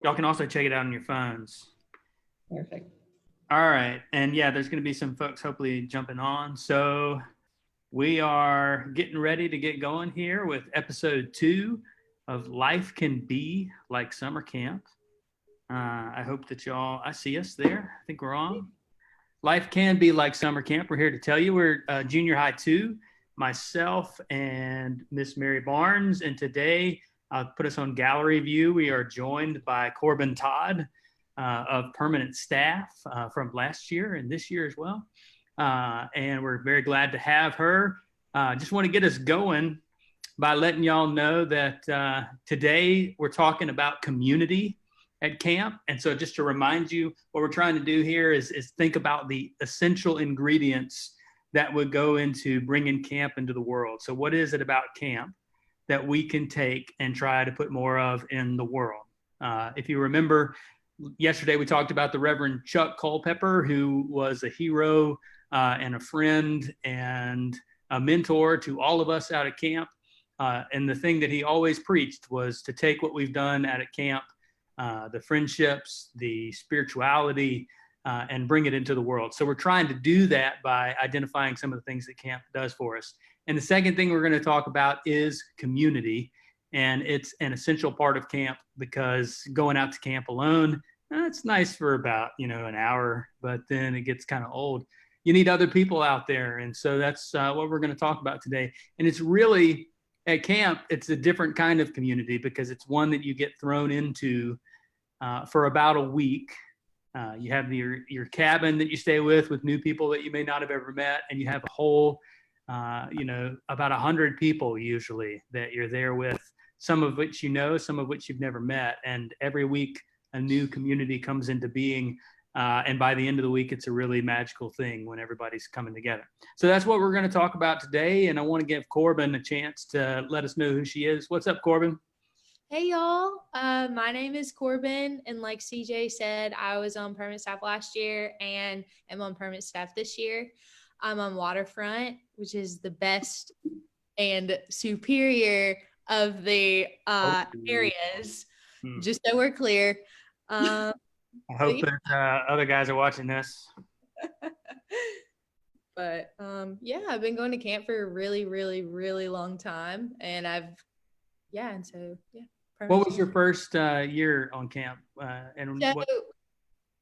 Y'all can also check it out on your phones. Perfect. All right. And yeah, there's going to be some folks hopefully jumping on. So we are getting ready to get going here with episode 2 of Life Can Be Like Summer Camp. I hope that y'all, I see us there. I think we're on. Life can be like summer camp. We're here to tell you we're junior high 2, myself and Miss Mary Barnes. And today, put us on gallery view. We are joined by Corban Todd of permanent staff from last year and this year as well. And we're very glad to have her. Just want to get us going by letting y'all know that today we're talking about community at camp. And so just to remind you, what we're trying to do here is think about the essential ingredients that would go into bringing camp into the world. So what is it about camp that we can take and try to put more of in the world? If you remember, yesterday we talked about the Reverend Chuck Culpepper, who was a hero and a friend and a mentor to all of us out at camp. And the thing that he always preached was to take what we've done out at camp, the friendships, the spirituality, and bring it into the world. So we're trying to do that by identifying some of the things that camp does for us. And the second thing we're going to talk about is community. And it's an essential part of camp because going out to camp alone, it's nice for about, an hour, but then it gets kind of old. You need other people out there. And so that's what we're going to talk about today. And it's really, at camp, it's a different kind of community because it's one that you get thrown into for about a week. You have your cabin that you stay with new people that you may not have ever met, and you have a whole, about 100 people usually that you're there with, some of which you know, some of which you've never met, and every week a new community comes into being. And by the end of the week, it's a really magical thing when everybody's coming together. So that's what we're going to talk about today. And I want to give Corban a chance to let us know who she is. What's up, Corban? Hey y'all, my name is Corban, and like CJ said, I was on permanent staff last year and am on permanent staff this year. I'm on Waterfront, which is the best and superior of the areas, just so we're clear. I hope that other guys are watching this. But yeah, I've been going to camp for a really, really, really long time, and and so yeah. What was your first year on camp?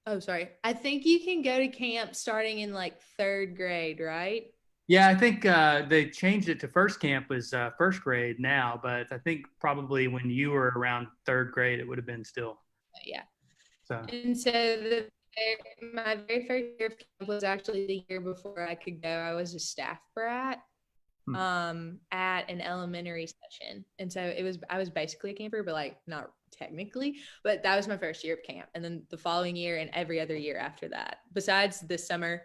Oh, sorry. I think you can go to camp starting in like 3rd grade, right? Yeah, I think they changed it to first camp was first grade now, but I think probably when you were around 3rd grade, it would have been still. Yeah. So. And so my very first year of camp was actually the year before I could go. I was a staff brat at an elementary session, and so I was basically a camper, but like not technically. But that was my first year of camp, and then the following year and every other year after that, besides this summer,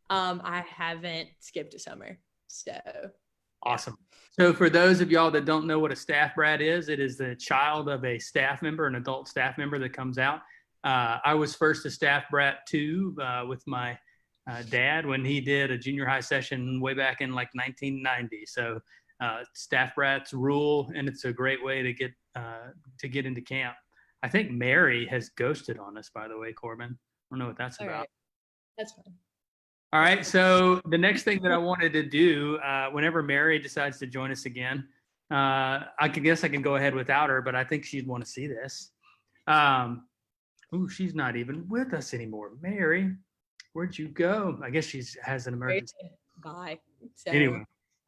I haven't skipped a summer. So awesome. So for those of y'all that don't know what a staff brat is, it is the child of a staff member, an adult staff member that comes out. I was first a staff brat too, with my dad when he did a junior high session way back in like 1990. So staff brats rule, and it's a great way to get into camp. I think Mary has ghosted on us, by the way, Corban. I don't know what that's about. Right. That's fine. All right. So the next thing that I wanted to do, whenever Mary decides to join us again, I guess I can go ahead without her, but I think she'd want to see this. She's not even with us anymore. Mary, where'd you go? I guess she has an emergency. Bye. So anyway,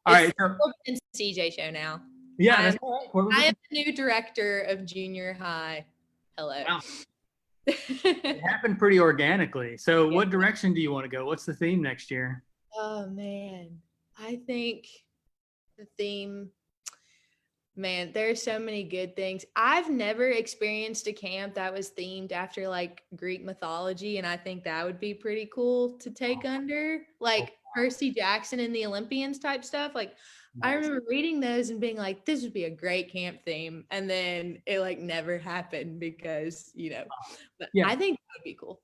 all right. It's a CJ show now. Yeah, that's all right. I am the new director of junior high. Hello. Wow. It happened pretty organically. So what direction do you want to go? What's the theme next year? Oh, man. I think the theme, man, there's so many good things. I've never experienced a camp that was themed after like Greek mythology, and I think that would be pretty cool to take under, like Percy Jackson and the Olympians type stuff. Like, nice. I remember reading those and being like, this would be a great camp theme. And then it like never happened because, but yeah. I think that would be cool.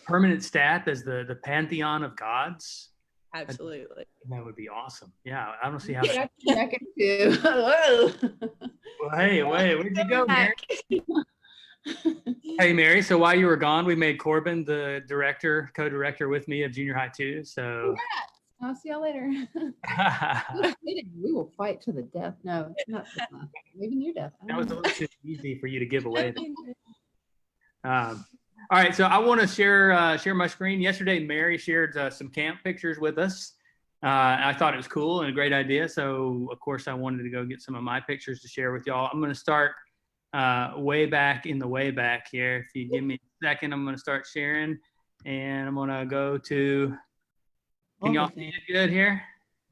Permanent staff as the pantheon of gods. Absolutely. That would be awesome. Yeah, I don't see how. Whoa. Well, hey, wait, where'd you go, Mary? Hey, Mary. So while you were gone, we made Corban the co-director with me of junior high too. So Congrats. I'll see y'all later. We will fight to the death. No, not maybe near death. that was a little too easy for you to give away. All right, so I want to share my screen. Yesterday, Mary shared some camp pictures with us. I thought it was cool and a great idea. So, of course, I wanted to go get some of my pictures to share with y'all. I'm going to start way back in the way back here. If you give me a second, I'm going to start sharing, and I'm going to go to. Can y'all see it good here?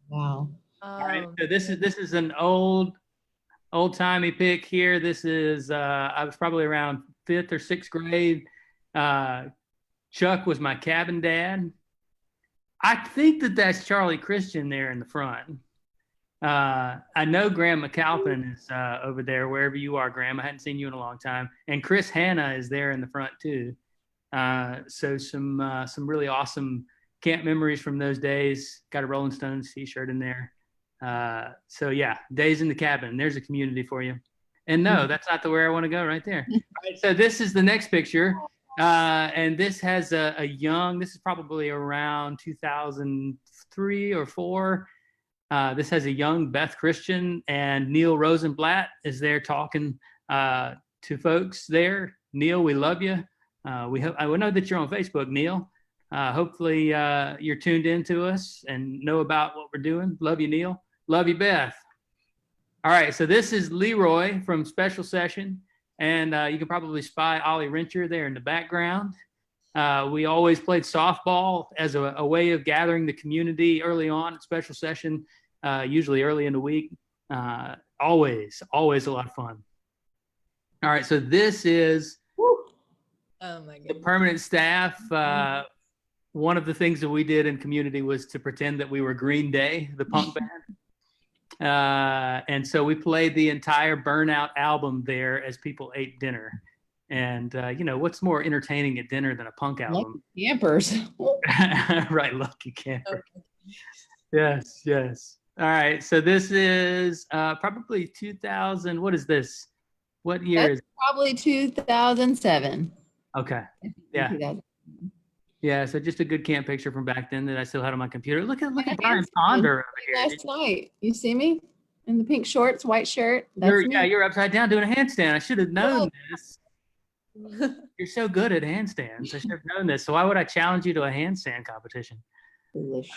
Wow. All right. So this is an old timey pic here. This is I was probably around 5th or 6th grade. Chuck was my cabin dad. I think that's Charlie Christian there in the front. I know Graham McAlpin is over there, wherever you are, Graham. I hadn't seen you in a long time. And Chris Hanna is there in the front too. So some really awesome camp memories from those days. Got a Rolling Stones t-shirt in there. So yeah, days in the cabin. There's a community for you. And no, that's not the where I want to go right there. All right, so this is the next picture. And this has a young, this is probably around 2003 or 4. This has a young Beth Christian, and Neil Rosenblatt is there talking to folks there. Neil, we love you. I know that you're on Facebook, Neil. Hopefully you're tuned in to us and know about what we're doing. Love you, Neil. Love you, Beth. All right, so this is Leroy from Special Session, and you can probably spy Ollie Rencher there in the background. We always played softball as a way of gathering the community early on at Special Session, usually early in the week. Always a lot of fun. All right, so this is the permanent staff. One of the things that we did in community was to pretend that we were Green Day, the punk band. And so we played the entire Burnout album there as people ate dinner. And, what's more entertaining at dinner than a punk album? Lucky campers. Right, Lucky Camper. Yes. All right, so this is probably 2000. What is this? What year is it? Probably 2007. Okay, yeah. 2000. Yeah, so just a good camp picture from back then that I still had on my computer. Look at Brian Ponder over here. Last night, you see me in the pink shorts, white shirt. You're upside down doing a handstand. I should have known this. You're so good at handstands. I should have known this. So why would I challenge you to a handstand competition? Foolish.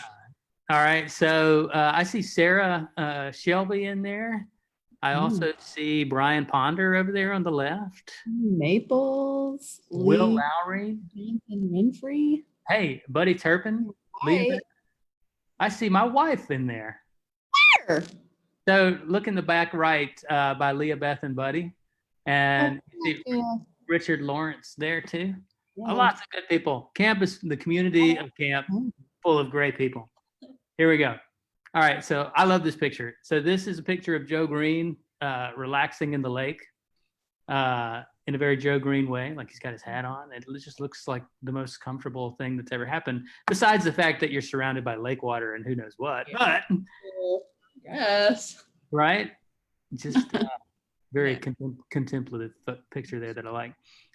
All right, so I see Sarah Shelby in there. I also see Brian Ponder over there on the left. Maples. Will Lowry. Jonathan Winfrey. Hey, Buddy Turpin. I see my wife in there. Where? So look in the back right by Leah Beth and Buddy. And you see Richard Lawrence there too. Yeah. Lots of good people. Campus, the community of camp, full of great people. Here we go. All right, so I love this picture. So this is a picture of Joe Green relaxing in the lake in a very Joe Green way, like he's got his hat on. It just looks like the most comfortable thing that's ever happened, besides the fact that you're surrounded by lake water and who knows what. But yes, right? Just very contemplative picture there that I like.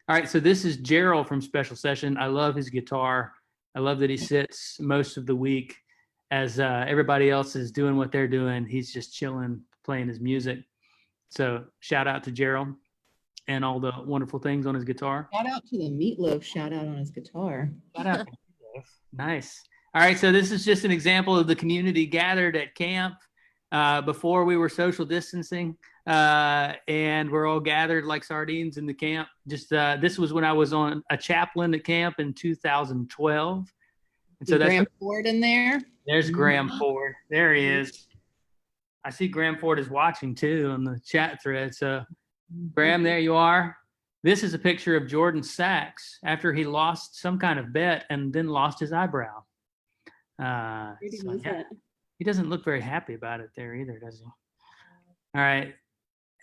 All right, so this is Gerald from Special Session. I love his guitar. I love that he sits most of the week as everybody else is doing what they're doing. He's just chilling, playing his music. So shout out to Gerald and all the wonderful things on his guitar. Shout out to the Meatloaf shout out on his guitar. Shout out to Meatloaf. Nice. All right, so this is just an example of the community gathered at camp before we were social distancing, and we're all gathered like sardines in the camp. Just this was when I was on a chaplain at camp in 2012. And so that's Graham Ford in there. There's Graham Ford. There he is. I see Graham Ford is watching too on the chat thread. So, Graham, there you are. This is a picture of Jordan Sachs after he lost some kind of bet and then lost his eyebrow. He doesn't look very happy about it there either, does he? All right.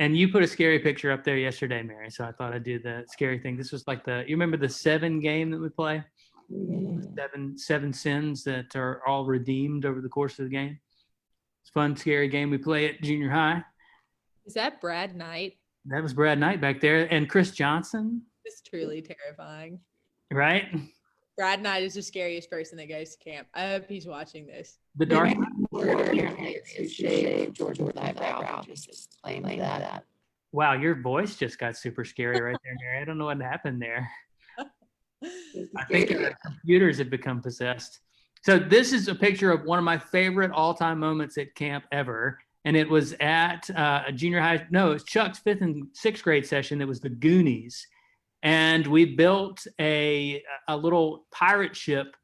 And you put a scary picture up there yesterday, Mary. So I thought I'd do the scary thing. This was like you remember the 7 game that we play? Seven sins that are all redeemed over the course of the game. It's a fun, scary game we play at junior high. Is that Brad Knight? That was Brad Knight back there, and Chris Johnson, It's truly terrifying. right? Brad Knight is the scariest person that goes to camp. I hope he's watching this. The dark. Who shaved Jordan's eyebrow, just claim that. Wow, your voice just got super scary right there, Mary. I don't know what happened there. I think the computers have become possessed. So this is a picture of one of my favorite all-time moments at camp ever. And it was at a junior high, no, it was Chuck's 5th and 6th grade session. It was the Goonies. And we built a little pirate ship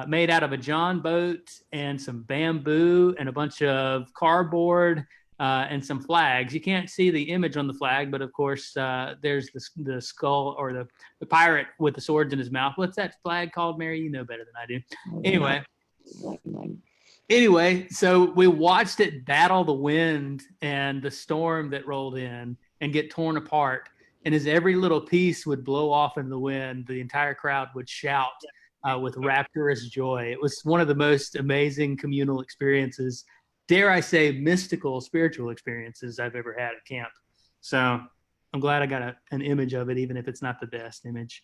made out of a John boat and some bamboo and a bunch of cardboard and some flags. You can't see the image on the flag, but of course, there's the skull or the pirate with the swords in his mouth. What's that flag called, Mary? You know better than I do. Anyway, so we watched it battle the wind and the storm that rolled in and get torn apart. And as every little piece would blow off in the wind, the entire crowd would shout with rapturous joy. It was one of the most amazing communal experiences, dare I say, mystical, spiritual experiences I've ever had at camp. So I'm glad I got an image of it, even if it's not the best image.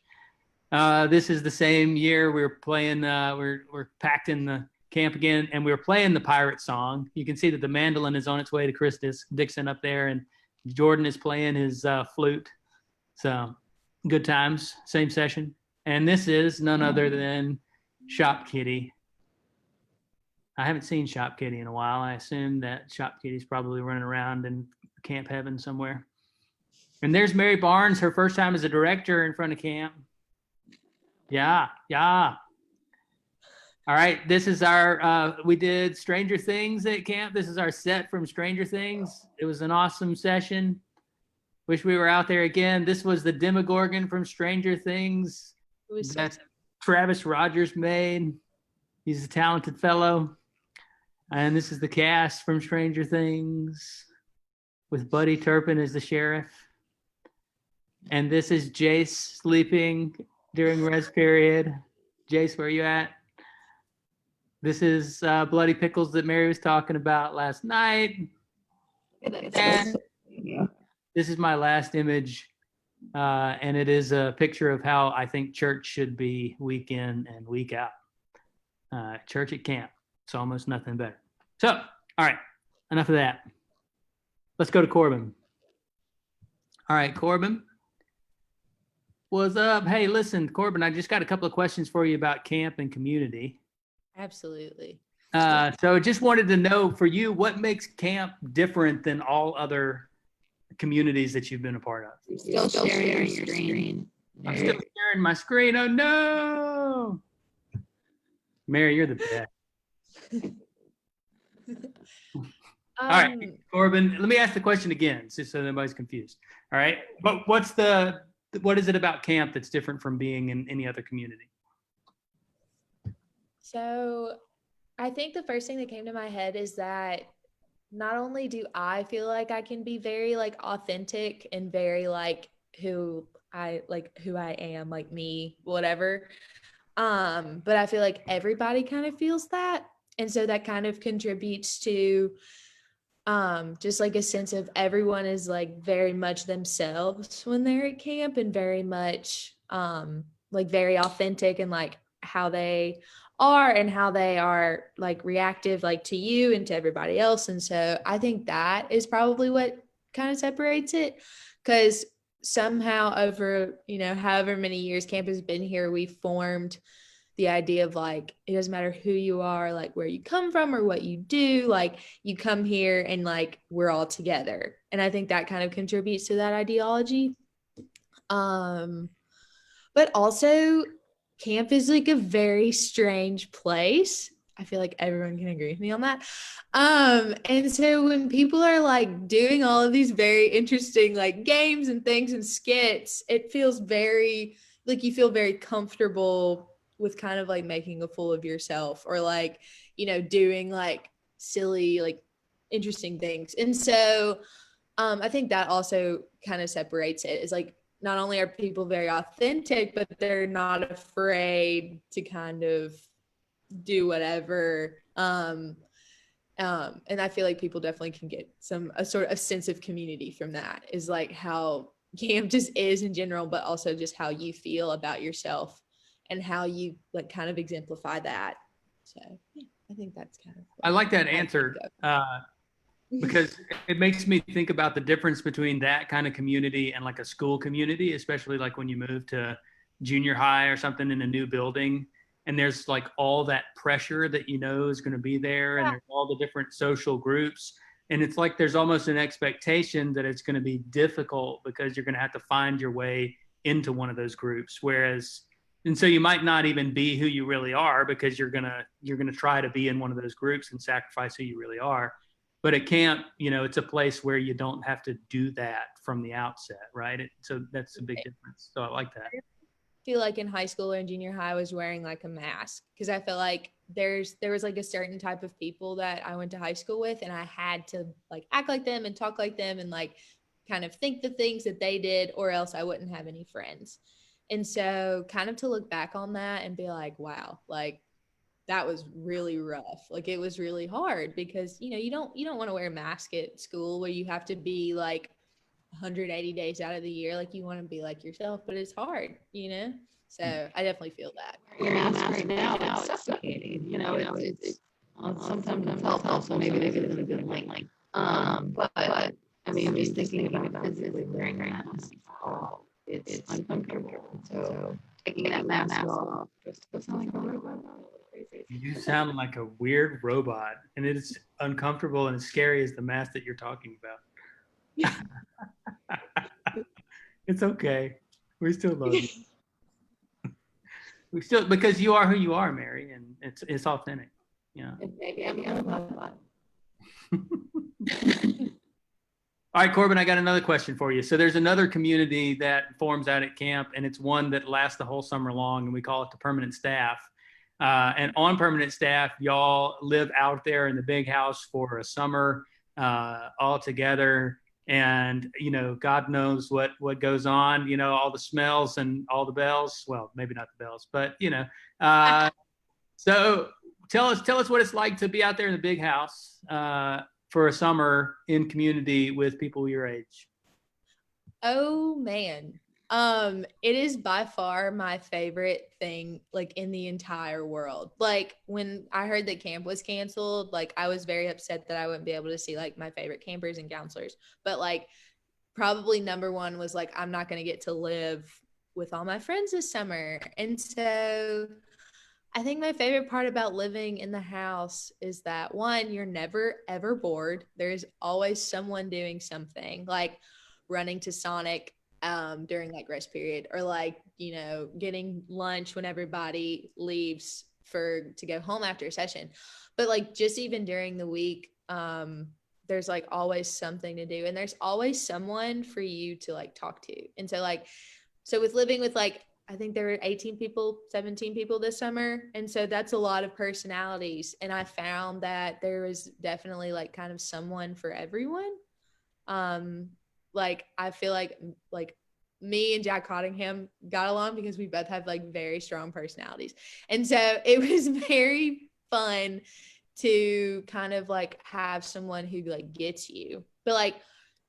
This is the same year we were playing, we're packed in the camp again, and we were playing the pirate song. You can see that the mandolin is on its way to Chris Dixon up there, and Jordan is playing his flute. So good times, same session. And this is none other than Shop Kitty. I haven't seen Shop Kitty in a while. I assume that Shop Kitty's probably running around in camp heaven somewhere. And there's Mary Barnes, her first time as a director in front of camp. Yeah. All right, this is our, we did Stranger Things at camp. This is our set from Stranger Things. It was an awesome session. Wish we were out there again. This was the Demogorgon from Stranger Things that Travis Rogers made. He's a talented fellow. And this is the cast from Stranger Things with Buddy Turpin as the sheriff. And this is Jace sleeping during rest period. Jace, where are you at? This is Bloody Pickles that Mary was talking about last night. And this is my last image. And it is a picture of how I think church should be week in and week out. Church at camp. It's almost nothing better. So, all right, enough of that. Let's go to Corban. All right, Corban. What's up? Hey, listen, Corban, I just got a couple of questions for you about camp and community. Absolutely. So just wanted to know for you, what makes camp different than all other communities that you've been a part of? Still sharing your screen. I'm still sharing my screen. Oh no. Mary, you're the best. All right, Corban, let me ask the question again, just so nobody's confused. All right, but what is it about camp that's different from being in any other community? So I think the first thing that came to my head is that not only do I feel like I can be very like authentic and very like who I am, like me, whatever. But I feel like everybody kind of feels that. And so that kind of contributes to just like a sense of everyone is like very much themselves when they're at camp and very much like very authentic and like how they are and how they are like reactive like to you and to everybody else. And so I think that is probably what kind of separates it, because somehow over, however many years camp has been here, we've formed the idea of like, it doesn't matter who you are, like where you come from or what you do, like you come here and like we're all together. And I think that kind of contributes to that ideology. But also camp is like a very strange place. I feel like everyone can agree with me on that. And so when people are like doing all of these very interesting like games and things and skits, it feels very like you feel very comfortable with kind of like making a fool of yourself or like, doing like silly, like interesting things. And so I think that also kind of separates it, is like, not only are people very authentic, but they're not afraid to kind of do whatever. And And I feel like people definitely can get a sort of sense of community from that, is like how camp just is in general, but also just how you feel about yourself and how you like kind of exemplify that. So yeah, I think that's kind of I like that answer because it makes me think about the difference between that kind of community and like a school community, especially like when you move to junior high or something in a new building. And there's like all that pressure that you know is going to be there, and there's all the different social groups. And it's like there's almost an expectation that it's going to be difficult because you're going to have to find your way into one of those groups. Whereas, and so you might not even be who you really are because you're gonna try to be in one of those groups and sacrifice who you really are. But at camp, you know, it's a place where you don't have to do that from the outset, right? So that's a big difference. So I like that. Feel like in high school or in junior high I was wearing like a mask, because I feel like there was like a certain type of people that I went to high school with, and I had to like act like them and talk like them and like kind of think the things that they did, or else I wouldn't have any friends. And so kind of to look back on that and be like, wow, like that was really rough. Like it was really hard because you don't want to wear a mask at school where you have to be like 180 days out of the year. Like you want to be like yourself, but it's hard, So I definitely feel that. Your mask right now, it's suffocating. It's sometimes it's helpful, so maybe this isn't a good link. But I mean, just thinking about physically wearing a mask, it's uncomfortable. So taking that mask off just sounds like a robot. You sound like a weird robot, and it's uncomfortable and as scary as the mask that you're talking about. It's okay. We still love you. We still, because you are who you are, Mary, and it's authentic. Yeah. Maybe I'm a robot. All right, Corban, I got another question for you. So there's another community that forms out at camp, and it's one that lasts the whole summer long, and we call it the permanent staff. And on permanent staff, y'all live out there in the big house for a summer all together. And, God knows what goes on, all the smells and all the bells. Well, maybe not the bells, but, so tell us what it's like to be out there in the big house for a summer in community with people your age. Oh man. It is by far my favorite thing, like in the entire world. Like when I heard that camp was canceled, like I was very upset that I wouldn't be able to see like my favorite campers and counselors. But like probably number one was like, I'm not going to get to live with all my friends this summer. And so I think my favorite part about living in the house is that one, you're never ever bored. There's always someone doing something, like running to Sonic during like rest period, or like, getting lunch when everybody leaves to go home after a session. But like just even during the week, there's like always something to do, and there's always someone for you to like talk to. And so with living with like, I think there were 18 people, 17 people this summer. And so that's a lot of personalities. And I found that there was definitely like kind of someone for everyone. Like I feel like me and Jack Cottingham got along because we both have like very strong personalities. And so it was very fun to kind of like have someone who like gets you. But like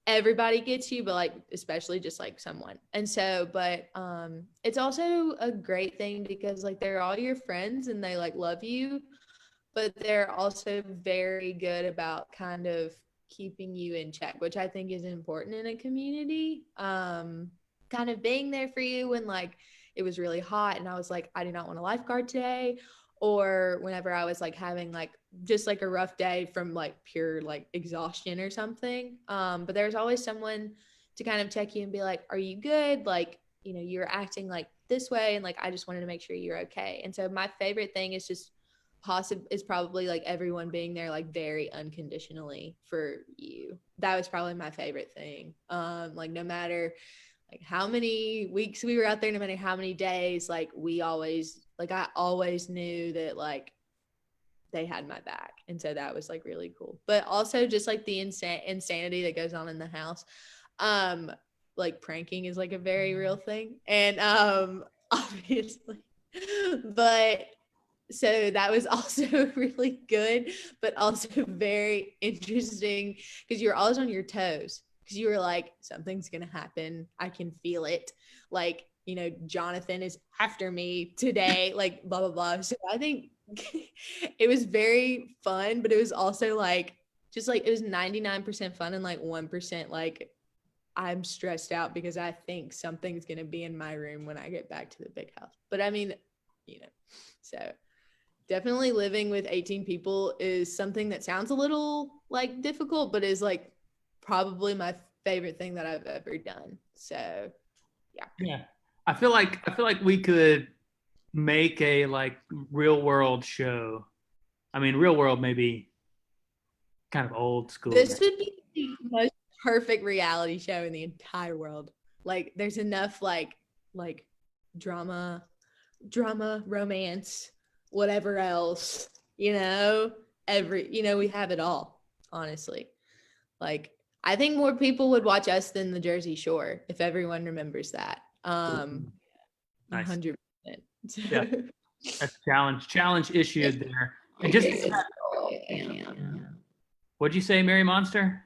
everybody gets you, but like especially just like someone. And so but it's also a great thing because like they're all your friends and they like love you, but they're also very good about kind of keeping you in check, which I think is important in a community. Kind of being there for you when like it was really hot and I was like, I do not want a lifeguard today, or whenever I was like having like just like a rough day from like pure like exhaustion or something. But there's always someone to kind of check you and be like, are you good? Like, you're acting like this way, and like I just wanted to make sure you're okay. And so my favorite thing is just is probably like everyone being there like very unconditionally for you. That was probably my favorite thing. Like no matter like how many weeks we were out there, no matter how many days, like I always knew that like they had my back. And so that was like really cool. But also just like the insanity that goes on in the house. Like pranking is like a very real thing. And obviously, but So that was also really good, but also very interesting because you're always on your toes because you were like, something's going to happen. I can feel it. Like, Jonathan is after me today, like blah, blah, blah. So I think it was very fun, but it was also like, just like, it was 99% fun and like 1% like, I'm stressed out because I think something's going to be in my room when I get back to the big house. But I mean, so definitely living with 18 people is something that sounds a little like difficult, but is like probably my favorite thing that I've ever done. So Yeah. I feel like we could make a like real world show. I mean, real world maybe kind of old school. this would be the most perfect reality show in the entire world. Like there's enough like drama, romance, whatever else, we have it all, honestly. Like I think more people would watch us than the Jersey Shore if everyone remembers that. Nice. 100%. Yeah. That's challenge issued there. And just what'd you say, Mary Monster?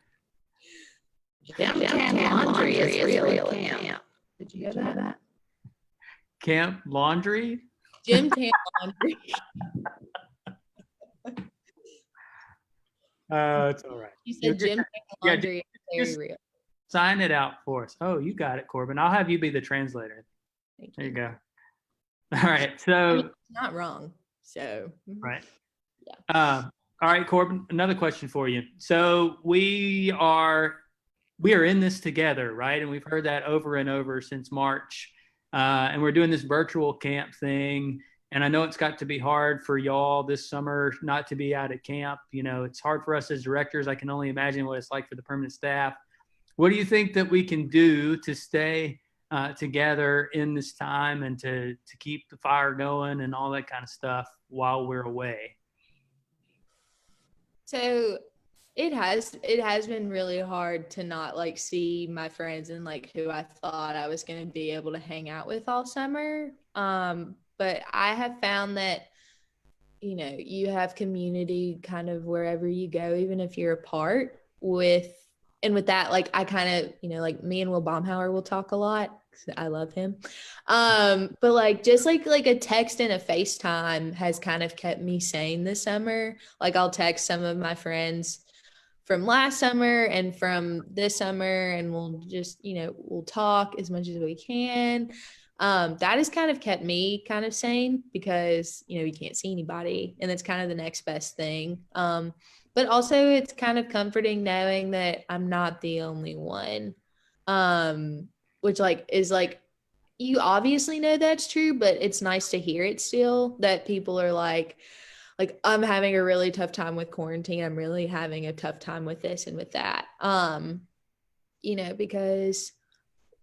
Gym Tan Laundry is real camp. Did you hear that? Camp laundry? Gym Tan Laundry. It's all right. You said Gym Tan Laundry is very real. Sign it out for us. Oh, you got it, Corban. I'll have you be the translator. There you go. All right. So I mean, it's not wrong. So right. Yeah. All right, Corban, another question for you. So we are in this together, right? And we've heard that over and over since March. And we're doing this virtual camp thing. And I know it's got to be hard for y'all this summer not to be out at camp. It's hard for us as directors. I can only imagine what it's like for the permanent staff. What do you think that we can do to stay together in this time and to keep the fire going and all that kind of stuff while we're away? So it has been really hard to not like see my friends and like who I thought I was going to be able to hang out with all summer. But I have found that you have community kind of wherever you go, even if you're apart with that, like I kind of, like me and Will Baumhauer will talk a lot. I love him. But like just like a text and a FaceTime has kind of kept me sane this summer. Like I'll text some of my friends from last summer and from this summer, and we'll just, we'll talk as much as we can. That has kind of kept me kind of sane because, you can't see anybody and that's kind of the next best thing. But also it's kind of comforting knowing that I'm not the only one. Which like is like, you obviously know that's true, but it's nice to hear it still that people are like I'm having a really tough time with quarantine. I'm really having a tough time with this and with that. Because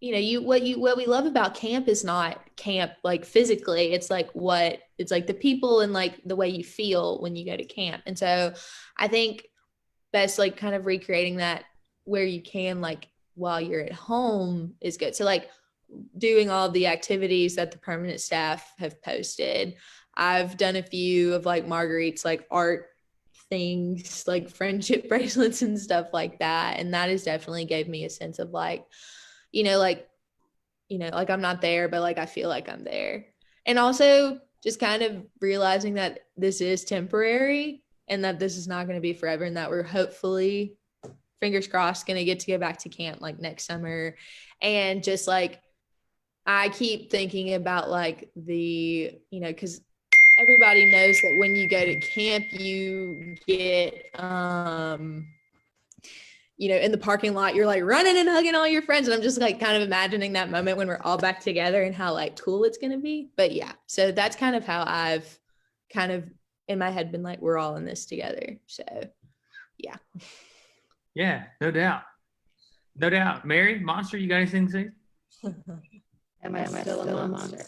what we love about camp is not camp like physically. It's like the people and like the way you feel when you go to camp. And so I think best like kind of recreating that where you can, like while you're at home, is good. So like doing all the activities that the permanent staff have posted. I've done a few of like Marguerite's like art things, like friendship bracelets and stuff like that. And that has definitely gave me a sense of like, like I'm not there, but like I feel like I'm there. And also just kind of realizing that this is temporary and that this is not going to be forever, and that we're hopefully, fingers crossed, going to get to go back to camp like next summer. And just like I keep thinking about like because everybody knows that when you go to camp, you get in the parking lot, you're like running and hugging all your friends. And I'm just like kind of imagining that moment when we're all back together and how like cool it's going to be. But yeah, so that's kind of how I've kind of in my head been like, we're all in this together. So yeah. Yeah, no doubt. No doubt. Mary, Monster, you got anything to say? Am I still a monster?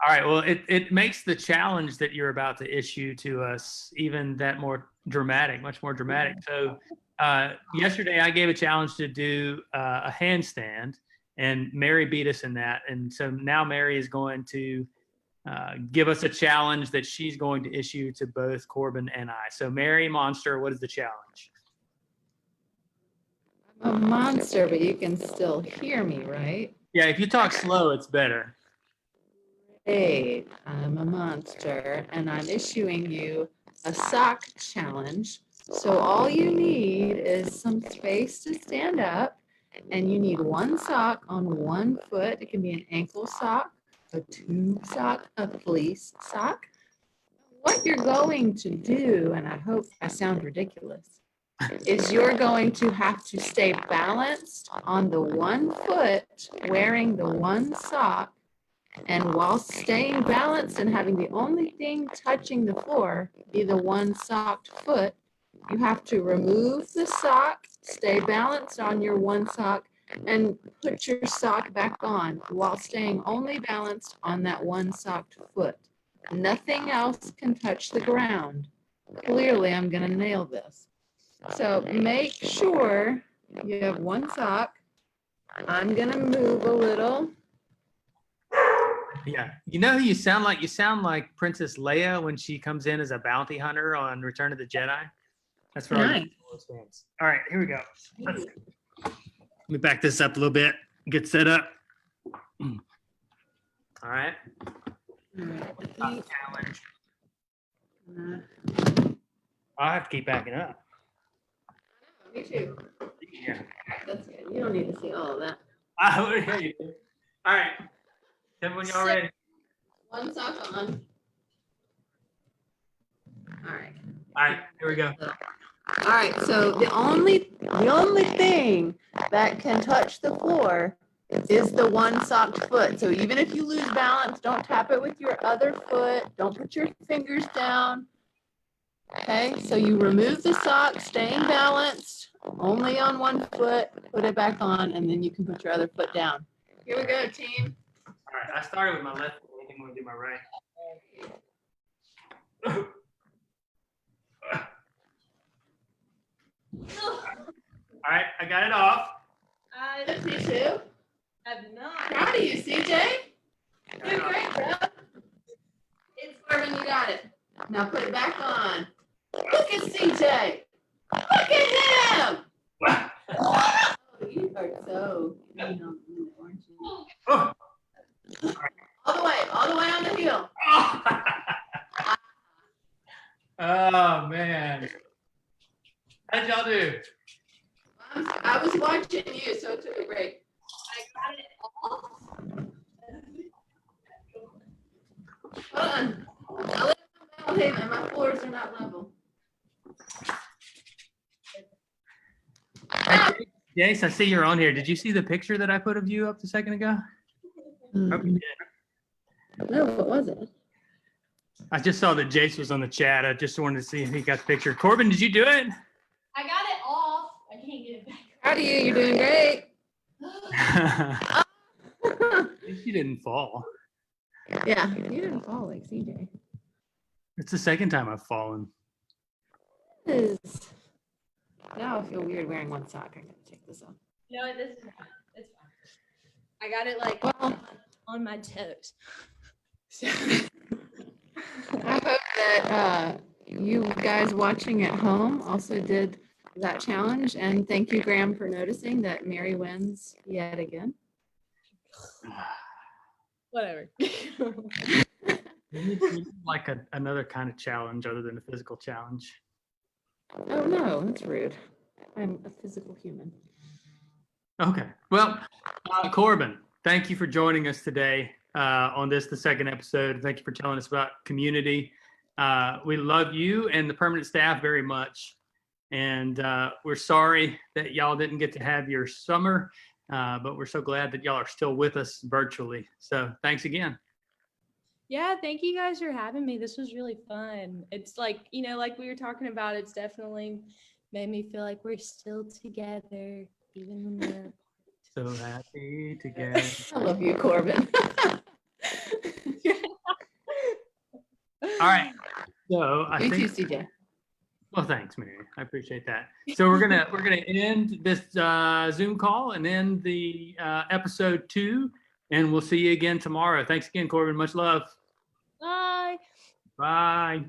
All right. Well, it makes the challenge that you're about to issue to us even that more dramatic, much more dramatic. So yesterday I gave a challenge to do a handstand, And Mary beat us in that. And so now Mary is going to give us a challenge that she's going to issue to both Corban and I. So Mary Monster, what is the challenge? I'm a monster, but you can still hear me, right? Yeah, if you talk slow, it's better. Hey, I'm a monster, and I'm issuing you a sock challenge. So all you need is some space to stand up, and you need one sock on one foot. It can be an ankle sock, a tube sock, a fleece sock. What you're going to do, and I hope I sound ridiculous, is you're going to have to stay balanced on the one foot wearing the one sock. And while staying balanced and having the only thing touching the floor be the one socked foot, you have to remove the sock, stay balanced on your one sock, and put your sock back on while staying only balanced on that one socked foot. Nothing else can touch the ground. Clearly, I'm going to nail this. So make sure you have one sock. I'm going to move a little. Yeah. You know who you sound like? You sound like Princess Leia when she comes in as a bounty hunter on Return of the Jedi. That's what Nice. fans. All right, here we go. Let me back this up a little bit. Get set up. All right. Challenge. I have to keep backing up. Me too. Yeah. That's good. You don't need to see all of that. I would hear you. All right. Tell me when you're ready. One sock on. All right. All right, here we go. All right. So the only thing that can touch the floor is the one socked foot. So even if you lose balance, don't tap it with your other foot. Don't put your fingers down. Okay. So you remove the sock, staying balanced, only on one foot, put it back on, and then you can put your other foot down. Here we go, team. All right, I started with my left foot. I think I'm going to do my right. All right, I got it off. Me too. I've not. Proud of you, CJ. Doing great, bro. It's Corban, you got it. Now put it back on. Look at CJ. Look at him. Oh, you are so mean on me, aren't you? Oh. All the way on the heel. Oh, man. How'd y'all do? I was watching you, so it took a break. I got it off. Hold on. I live in Belhaven and my floors are not level. Hey, Jace, I see you're on here. Did you see the picture that I put of you up a second ago? Hope you did. No, what was it? I just saw that Jace was on the chat. I just wanted to see if he got the picture. Corban, did you do it? I got it off. I can't get it back. Proud of you. You're doing great. At least you didn't fall. Yeah, you didn't fall like CJ. It's the second time I've fallen. Now I feel weird wearing one sock. I gotta take this off. No, this is fine. It's fine. I got it like Well, on my toes. So. I hope that you guys watching at home also did that challenge. And thank you, Graham, for noticing that Mary wins yet again. Whatever. We need like another kind of challenge other than a physical challenge. Oh, no, that's rude. I'm a physical human. Okay. Well, Corban, thank you for joining us today on the second episode. Thank you for telling us about community. We love you and the permanent staff very much. And we're sorry that y'all didn't get to have your summer, but we're so glad that y'all are still with us virtually. So thanks again. Yeah, thank you guys for having me. This was really fun. It's like, like we were talking about, it's definitely made me feel like we're still together, even when we're So happy together. I love you, Corban. All right. So I You too, think CJ. Well, thanks, Mary. I appreciate that. So we're gonna end this Zoom call and end the episode 2, and we'll see you again tomorrow. Thanks again, Corbin. Much love. Bye. Bye.